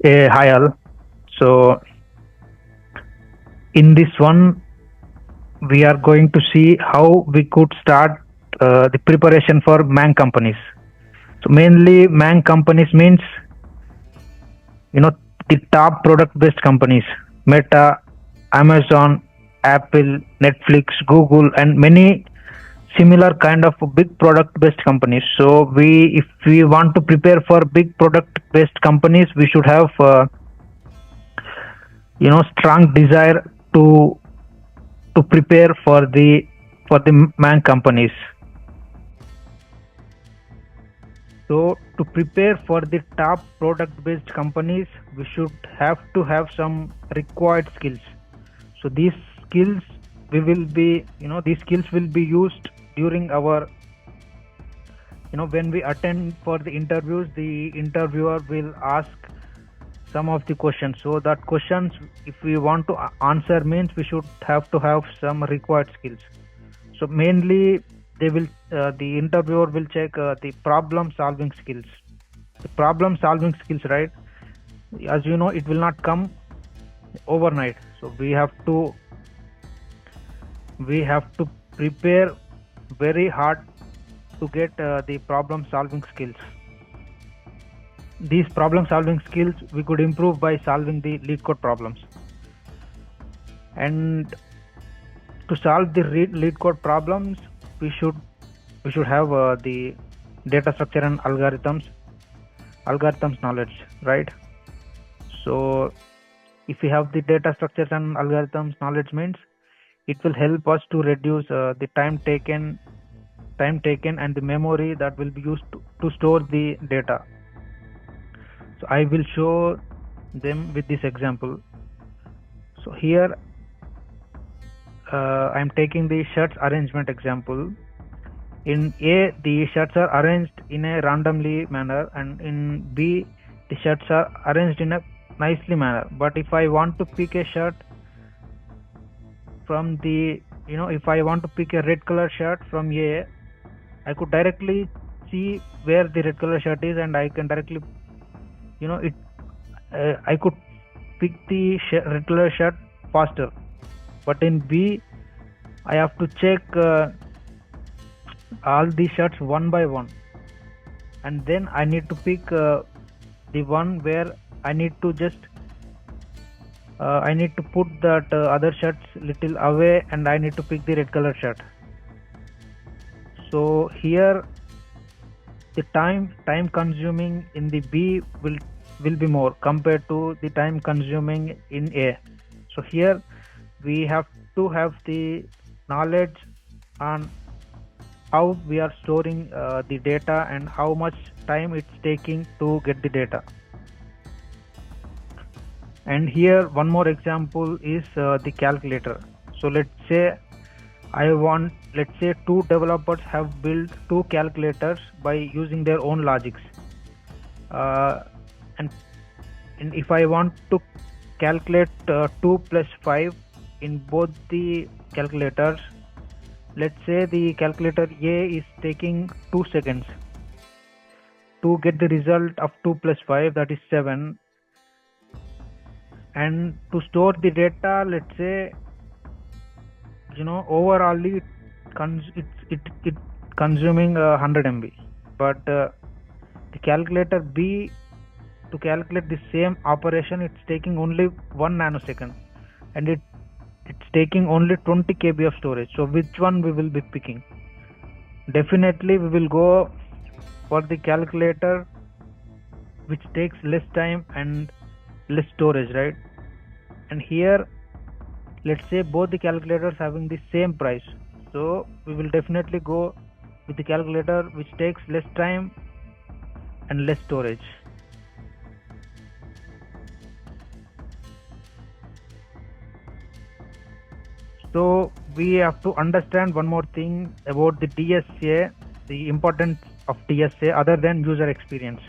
Hi all. So in this one, we are going to see how we could start the preparation for MAANG companies. So mainly MAANG companies means you know the top product-based companies: Meta, Amazon, Apple, Netflix, Google, and many similar kind of big product-based companies. So if we want to prepare for big product-based companies, we should have strong desire to prepare for the MAANG companies. So to prepare for the top product based companies, we should have to have some required skills. So these skills we will be these skills will be used during our when we attend for the interviews. The interviewer will ask some of the questions, so that questions, if we want to answer, means we should have to have some required skills. So mainly the interviewer will check the problem solving skills. The problem solving skills, right? As you know, it will not come overnight. So we have to prepare very hard to get the problem solving skills. These problem solving skills we could improve by solving the lead code problems. And to solve the lead code problems, we should have the data structure and algorithms knowledge, right? So if we have the data structures and algorithms knowledge, means it will help us to reduce the time taken and the memory that will be used to store the data. So I will show them with this example. So here I am taking the shirts arrangement example. In A, the shirts are arranged in a randomly manner, and in B, the shirts are arranged in a nicely manner. But if I want to pick a shirt from if I want to pick a red color shirt from A, I could directly see where the red color shirt is, and I can directly I could pick the red color shirt faster. But in B, I have to check all the shirts one by one, and then I need to pick the one where I need to put that other shirts little away, and I need to pick the red color shirt. So here the time consuming in the B will be more compared to the time consuming in A. So here we have to have the knowledge on how we are storing the data and how much time it's taking to get the data. And here one more example is the calculator. So let's say two developers have built two calculators by using their own logics, and if I want to calculate 2 plus 5 in both the calculators, let's say the calculator A is taking 2 seconds to get the result of 2 plus 5, that is 7. And to store the data, let's say overall it consuming 100 MB, but the calculator B, to calculate the same operation, it's taking only 1 nanosecond, and it's taking only 20 KB of storage. So which one we will be picking? Definitely we will go for the calculator which takes less time and less storage, right? And here let's say both the calculators having the same price, so we will definitely go with the calculator which takes less time and less storage. So we have to understand one more thing about the DSA, the importance of DSA other than user experience.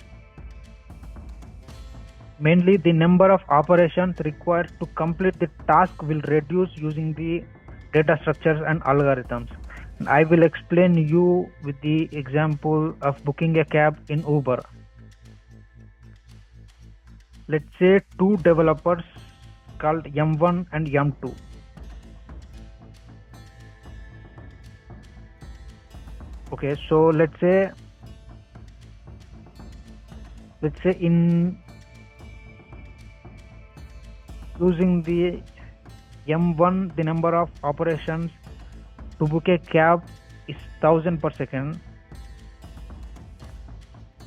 Mainly the number of operations required to complete the task will reduce using the data structures and algorithms. And I will explain you with the example of booking a cab in Uber. let's say two developers called M1 and M2. Okay, so let's say in using the M1, the number of operations to book a cab is 1000 per second,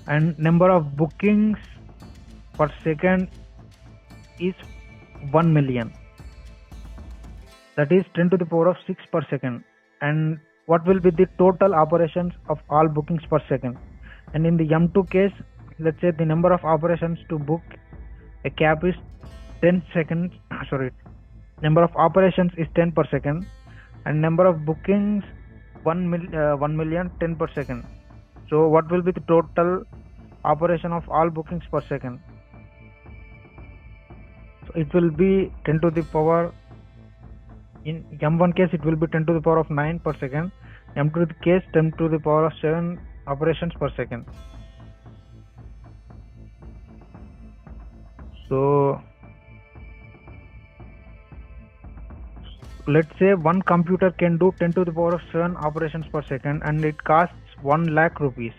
and number of bookings per second is 1 million. That is 10 to the power of 6 per second. And what will be the total operations of all bookings per second? And in the M2 case, let's say the number of operations to book a cab is 10 seconds. Sorry, number of operations is 10 per second, and number of bookings 1 million 10 per second. So what will be the total operation of all bookings per second? So it will be 10 to the power, in M1 case it will be 10 to the power of 9 per second, M2 case 10 to the power of 7 operations per second. So let's say one computer can do 10 to the power of 7 operations per second, and it costs 1 lakh rupees.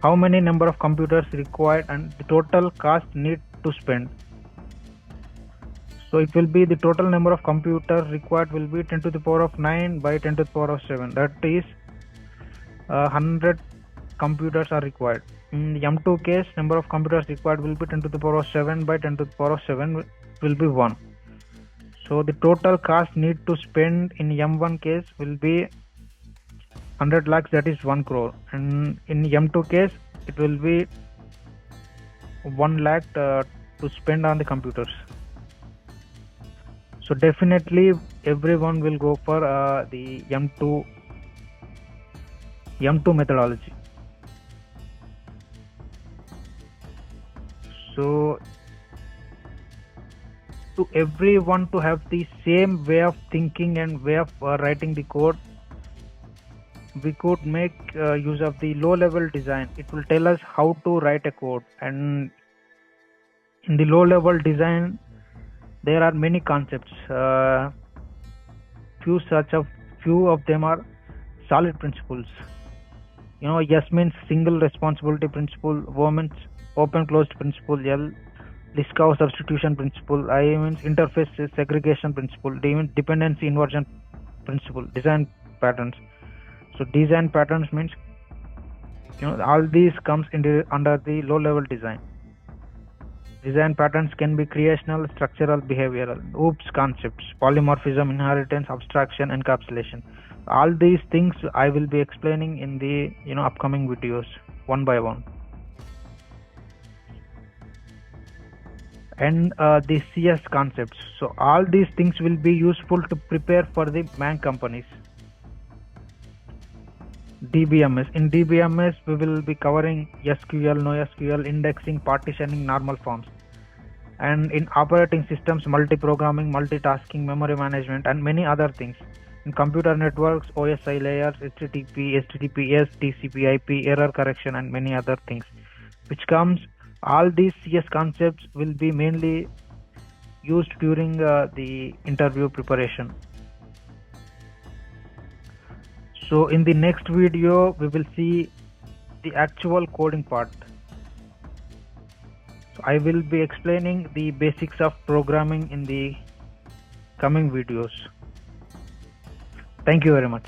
How many number of computers required and the total cost need to spend? So it will be the total number of computers required will be 10 to the power of 9 by 10 to the power of 7. That is 100 computers are required. In the M2 case, number of computers required will be 10 to the power of 7 by 10 to the power of 7 will be 1. So the total cost need to spend in M1 case will be 100 lakhs, that is 1 crore. And in M2 case, it will be 1 lakh to spend on the computers. So definitely everyone will go for the M2 methodology. So to everyone to have the same way of thinking and way of writing the code, we could make use of the low level design. It will tell us how to write a code, and in the low level design there are many concepts. Few of them are solid principles. S means single responsibility principle, O means open closed principle, L Liskov substitution principle, I means interface segregation principle, D means dependency inversion principle, design patterns. So design patterns means all these comes under the low level design. Design patterns can be creational, structural, behavioral, OOPS concepts, polymorphism, inheritance, abstraction, encapsulation. All these things I will be explaining in the upcoming videos one by one. And the CS concepts. So all these things will be useful to prepare for the MAANG companies. DBMS. In DBMS, we will be covering SQL, NoSQL, indexing, partitioning, normal forms. And in operating systems, multi-programming, multitasking, memory management, and many other things. In computer networks, OSI layers, HTTP, HTTPS, TCP/IP, error correction, and many other things. Which comes, all these CS concepts will be mainly used during the interview preparation. So in the next video, we will see the actual coding part. So I will be explaining the basics of programming in the coming videos. Thank you very much.